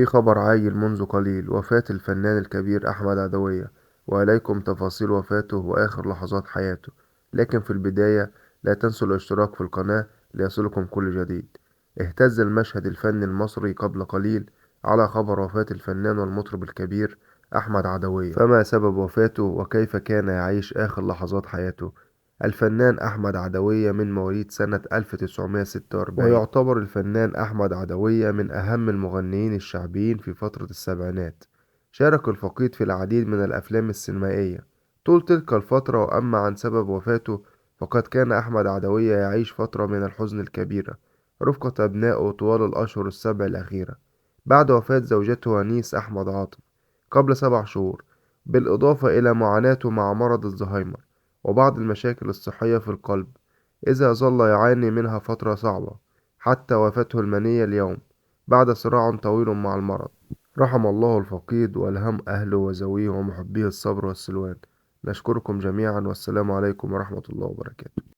في خبر عاجل منذ قليل: وفاة الفنان الكبير أحمد عدوية، وإليكم تفاصيل وفاته وآخر لحظات حياته. لكن في البداية، لا تنسوا الاشتراك في القناة ليصلكم كل جديد. اهتز المشهد الفني المصري قبل قليل على خبر وفاة الفنان والمطرب الكبير أحمد عدوية. فما سبب وفاته وكيف كان يعيش آخر لحظات حياته؟ الفنان أحمد عدوية من مواليد سنة 1946، ويعتبر الفنان أحمد عدوية من أهم المغنيين الشعبيين في فترة السبعينات. شارك الفقيد في العديد من الأفلام السينمائية طول تلك الفترة. وأما عن سبب وفاته، فقد كان أحمد عدوية يعيش فترة من الحزن الكبيرة رفقة أبنائه طوال الأشهر السبع الأخيرة بعد وفاة زوجته ونيس أحمد عاطف قبل 7 شهور، بالإضافة إلى معاناته مع مرض الزهايمر وبعض المشاكل الصحية في القلب، إذا ظل يعاني منها فترة صعبة حتى وفاته المنية اليوم بعد صراع طويل مع المرض. رحم الله الفقيد وألهم أهله وزويه ومحبيه الصبر والسلوان. نشكركم جميعا، والسلام عليكم ورحمة الله وبركاته.